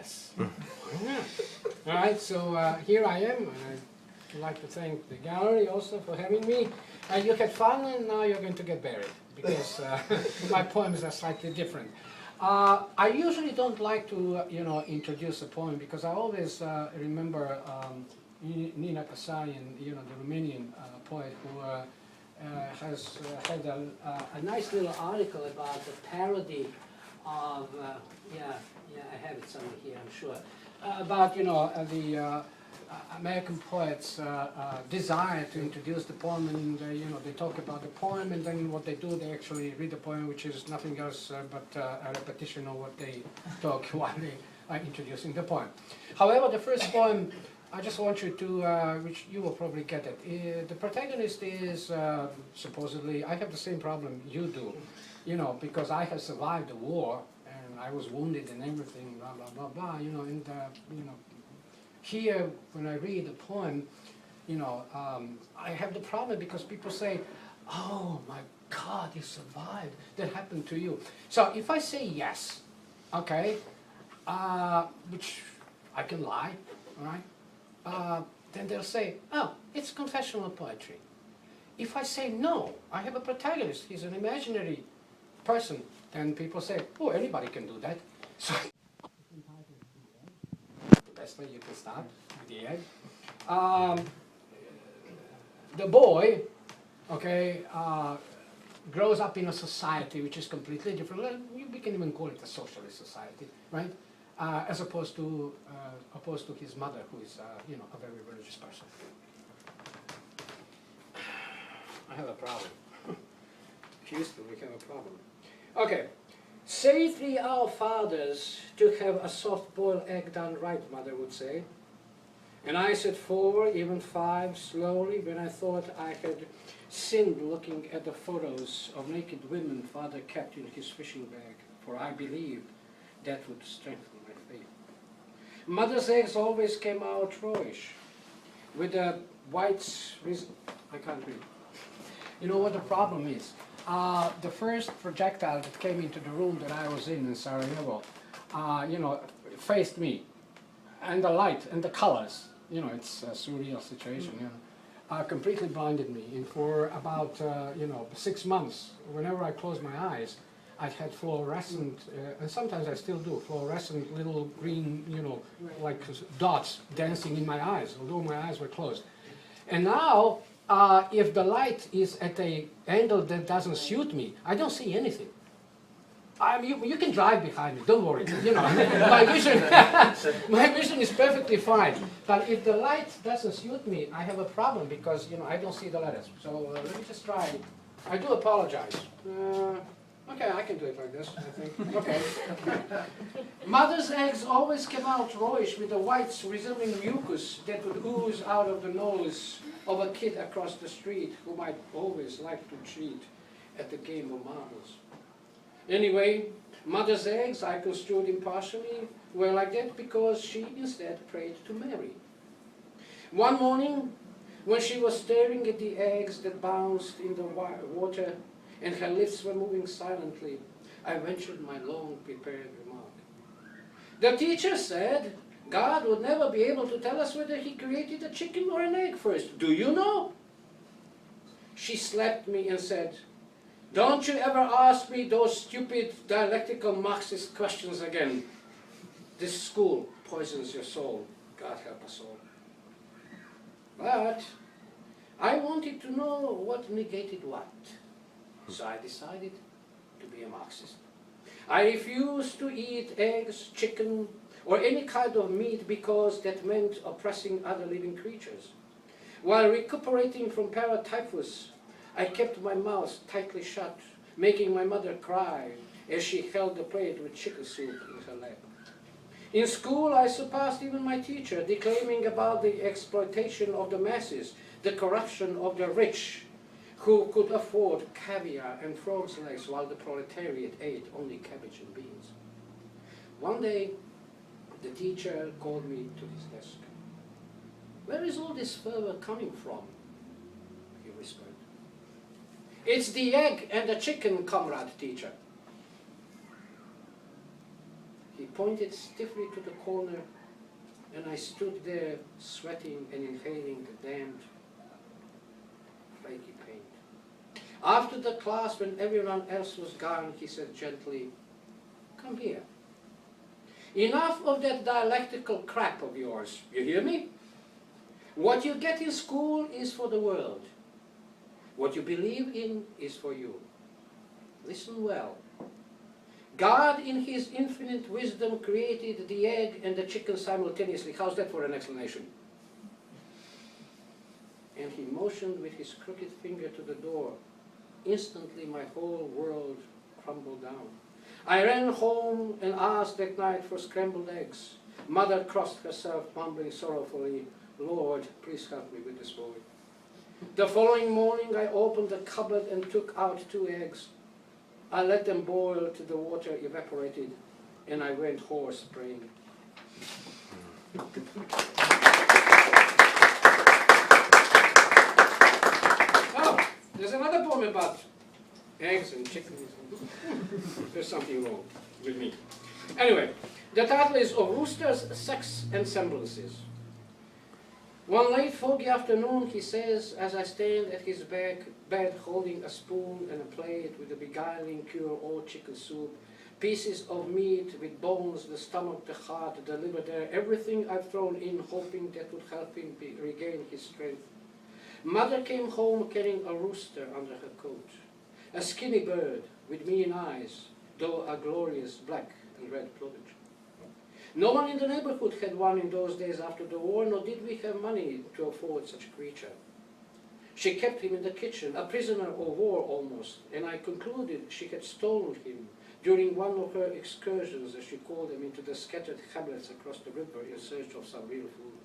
yes. All right, so here I am, and I'd like to thank the gallery also for having me. You had fun, and now you're going to get buried, because my poems are slightly different. I usually don't like to, introduce a poem, because I always remember Nina Kasarian, the Romanian poet, who has had a nice little article about the parody of, I have it somewhere here, I'm sure, about, the American poets' desire to introduce the poem, and they talk about the poem, and then what they do, they actually read the poem, which is nothing else but a repetition of what they talk while they are introducing the poem. However, the first poem, I just want you to, which you will probably get it. The protagonist is supposedly, I have the same problem you do, because I have survived the war, and I was wounded and everything, blah, blah, blah, blah, and, here, when I read the poem, I have the problem because people say, oh my God, you survived, that happened to you. So if I say yes, okay, which I can lie, all right, then they'll say, oh, it's confessional poetry. If I say no, I have a protagonist, he's an imaginary person, then people say, oh, anybody can do that. So best way you can start with the egg. The boy, okay, grows up in a society which is completely different. We can even call it a socialist society, right? As opposed to his mother, who is, a very religious person. I have a problem. Houston, we have a problem. Okay. Say 3 Our Fathers to have a soft-boiled egg done right, Mother would say. And I said 4, even 5, slowly, when I thought I had sinned looking at the photos of naked women Father kept in his fishing bag, for I believed that would strengthen my faith. Mother's eggs always came out rawish, with the whites, I can't read. You know what the problem is? The first projectile that came into the room that I was in Sarajevo, faced me, and the light and the colors, it's a surreal situation, completely blinded me. And for about, 6 months, whenever I closed my eyes, I had fluorescent, and sometimes I still do, fluorescent little green, like dots dancing in my eyes, although my eyes were closed. And now, if the light is at an angle that doesn't suit me, I don't see anything. You can drive behind me, don't worry. My vision is perfectly fine. But if the light doesn't suit me, I have a problem because I don't see the letters. So let me just try. I do apologize. Okay, I can do it like this, I think. Okay. Mother's eggs always came out rawish with the whites resembling mucus that would ooze out of the nose of a kid across the street whom I'd always liked to treat at the game of marbles. Anyway, Mother's eggs, I construed impartially, were like that because she instead prayed to Mary. One morning, when she was staring at the eggs that bounced in the water and her lips were moving silently, I ventured my long-prepared remark. The teacher said God would never be able to tell us whether he created a chicken or an egg first. Do you know? She slapped me and said, don't you ever ask me those stupid dialectical Marxist questions again. This school poisons your soul. God help us all. But I wanted to know what negated what. So I decided to be a Marxist. I refused to eat eggs, chicken, or any kind of meat because that meant oppressing other living creatures. While recuperating from paratyphus, I kept my mouth tightly shut, making my mother cry as she held the plate with chicken soup in her lap. In school, I surpassed even my teacher, declaiming about the exploitation of the masses, the corruption of the rich, who could afford caviar and frog's legs while the proletariat ate only cabbage and beans. One day, the teacher called me to his desk. Where is all this fervor coming from? He whispered. It's the egg and the chicken, comrade teacher. He pointed stiffly to the corner, and I stood there sweating and inhaling the damned flaky paint. After the class, when everyone else was gone, he said gently, "Come here. Enough of that dialectical crap of yours, you hear me? What you get in school is for the world. What you believe in is for you. Listen well. God in his infinite wisdom created the egg and the chicken simultaneously." How's that for an explanation? And he motioned with his crooked finger to the door. Instantly my whole world crumbled down. I ran home and asked that night for scrambled eggs. Mother crossed herself, mumbling sorrowfully, "Lord, please help me with this boy." The following morning I opened the cupboard and took out 2 eggs. I let them boil till the water evaporated, and I went horse praying. Oh, there's another poem about eggs and chickens. There's something wrong with me. Anyway, the title is Of Roosters, Sex and Semblances. One late foggy afternoon, he says, as I stand at his bed holding a spoon and a plate with a beguiling cure-all chicken soup, pieces of meat with bones, the stomach, the heart, the liver there, everything I've thrown in, hoping that would help him regain his strength. Mother came home carrying a rooster under her coat, a skinny bird with mean eyes, though a glorious black and red plumage. No one in the neighborhood had one in those days after the war, nor did we have money to afford such a creature. She kept him in the kitchen, a prisoner of war almost, and I concluded she had stolen him during one of her excursions, as she called them, into the scattered hamlets across the river in search of some real food.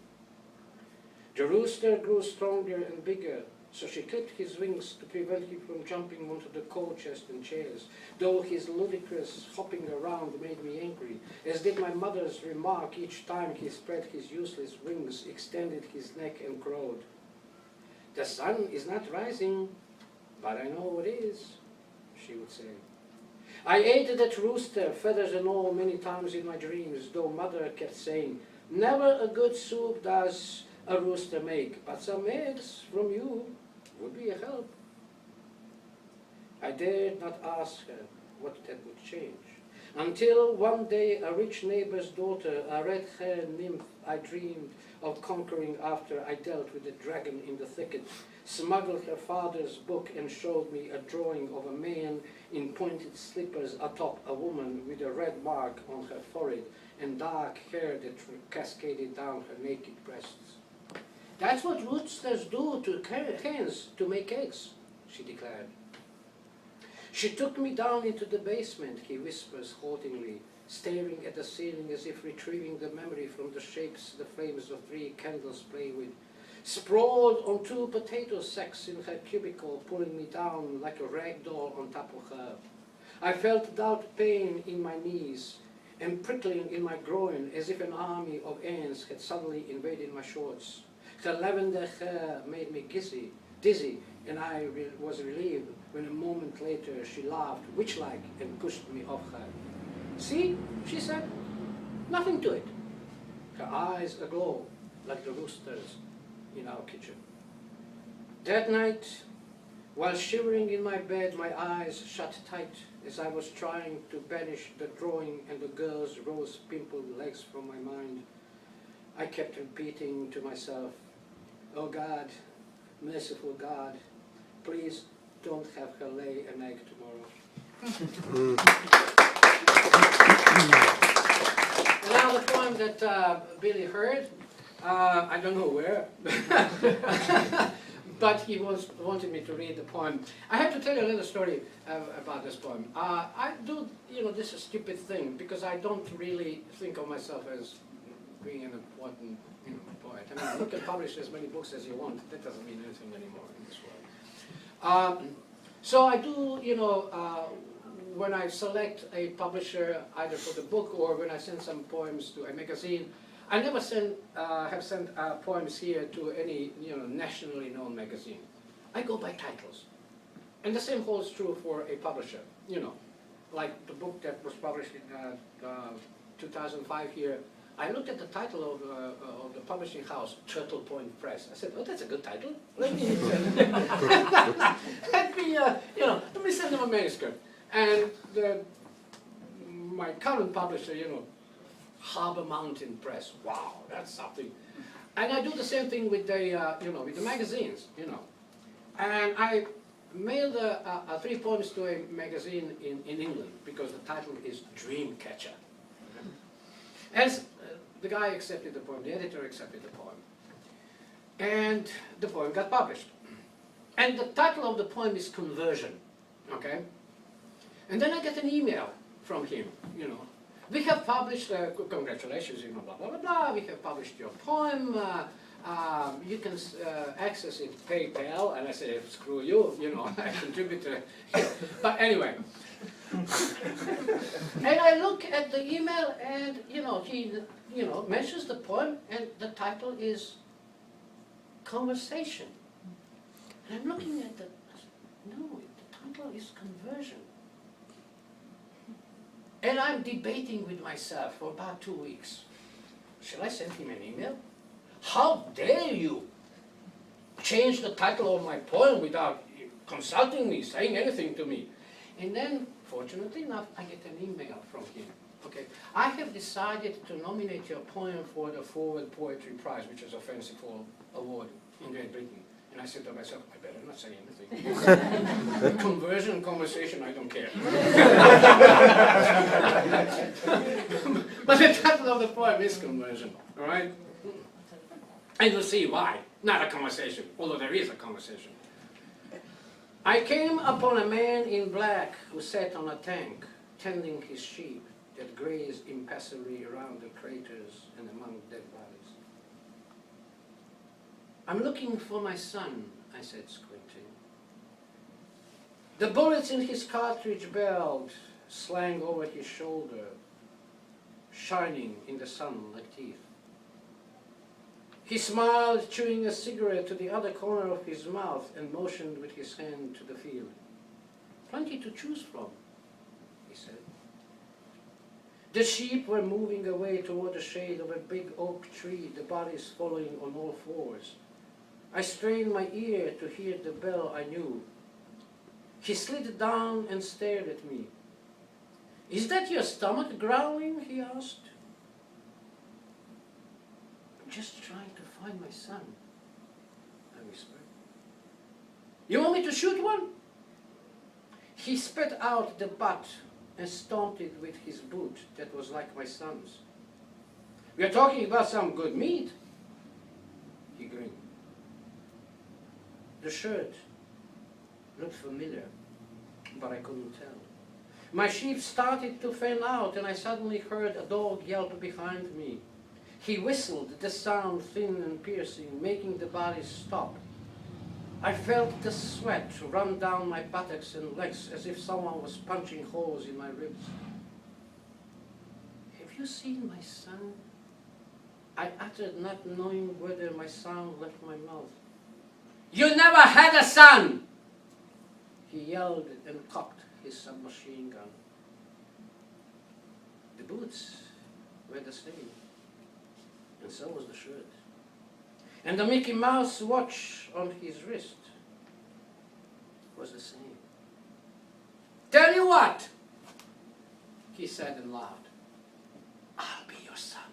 The rooster grew stronger and bigger, so she clipped his wings to prevent him from jumping onto the coal chest and chairs, though his ludicrous hopping around made me angry, as did my mother's remark each time he spread his useless wings, extended his neck and crowed. "The sun is not rising, but I know it is," she would say. I ate that rooster, feathers and all, many times in my dreams, though Mother kept saying, "Never a good soup does a rooster make, but some eggs from you would be a help." I dared not ask her what that would change, until one day a rich neighbor's daughter, a red-haired nymph I dreamed of conquering after I dealt with the dragon in the thicket, smuggled her father's book and showed me a drawing of a man in pointed slippers atop a woman with a red mark on her forehead and dark hair that cascaded down her naked breasts. "That's what roosters do to hens to make eggs," she declared. She took me down into the basement, he whispers haltingly, staring at the ceiling as if retrieving the memory from the shapes the flames of 3 candles play with, sprawled on 2 potato sacks in her cubicle, pulling me down like a rag doll on top of her. I felt doubt pain in my knees and prickling in my groin as if an army of ants had suddenly invaded my shorts. Her lavender hair made me dizzy, and I was relieved when a moment later she laughed witch-like and pushed me off her. "See," she said, "nothing to it." Her eyes aglow like the roosters in our kitchen. That night, while shivering in my bed, my eyes shut tight as I was trying to banish the drawing and the girl's rose-pimpled legs from my mind, I kept repeating to myself, "Oh God, merciful God, please don't have her lay an egg tomorrow." And now the poem that Billy heard, I don't know where, but he wanted me to read the poem. I have to tell you a little story about this poem. I do, this is a stupid thing, because I don't really think of myself as being an important poet. I mean, you can publish as many books as you want. That doesn't mean anything anymore in this world. So I do, when I select a publisher, either for the book or when I send some poems to a magazine, I never have sent poems here to any nationally known magazine. I go by titles. And the same holds true for a publisher. Like the book that was published in 2005 here, I looked at the title of the publishing house, Turtle Point Press. I said, oh, that's a good title. Let me, let me send them a manuscript. And my current publisher, Harbor Mountain Press. Wow, that's something. And I do the same thing with the, with the magazines, And I mailed 3 poems to a magazine in England because the title is Dreamcatcher. As the guy accepted the poem, the editor accepted the poem. And the poem got published. And the title of the poem is Conversion, okay? And then I get an email from him, We have published, congratulations, blah, blah, blah, blah, we have published your poem, you can access it PayPal, and I say, screw you, I contribute to it. But anyway. And I look at the email and, he, mentions the poem and the title is Conversation. And I'm looking at no, the title is Conversion. And I'm debating with myself for about 2 weeks. Shall I send him an email? How dare you change the title of my poem without consulting me, saying anything to me? And then, fortunately enough, I get an email from him. Okay, I have decided to nominate your poem for the Forward Poetry Prize, which is a fanciful award in Great Britain. And I said to myself, I better not say anything. Conversion, conversation, I don't care. But the title of the poem is Conversion, all right? And you'll see why. Not a conversation, although there is a conversation. I came upon a man in black who sat on a tank, tending his sheep that grazed impassively around the craters and among dead bodies. I'm looking for my son, I said, squinting. The bullets in his cartridge belt slang over his shoulder, shining in the sun like teeth. He smiled, chewing a cigarette to the other corner of his mouth, and motioned with his hand to the field. Plenty to choose from, he said. The sheep were moving away toward the shade of a big oak tree, the bodies following on all fours. I strained my ear to hear the bell I knew. He slid down and stared at me. Is that your stomach growling? He asked. I'm just trying to find my son, I whispered. You want me to shoot one? He spat out the butt and stomped it with his boot that was like my son's. We are talking about some good meat, he grinned. The shirt looked familiar, but I couldn't tell. My sheep started to fan out, and I suddenly heard a dog yelp behind me. He whistled, the sound thin and piercing, making the bodies stop. I felt the sweat run down my buttocks and legs as if someone was punching holes in my ribs. Have you seen my son? I uttered, not knowing whether my sound left my mouth. You never had a son! He yelled and cocked his submachine gun. The boots were the same, and so was the shirt. And the Mickey Mouse watch on his wrist was the same. Tell you what, he said and laughed. I'll be your son.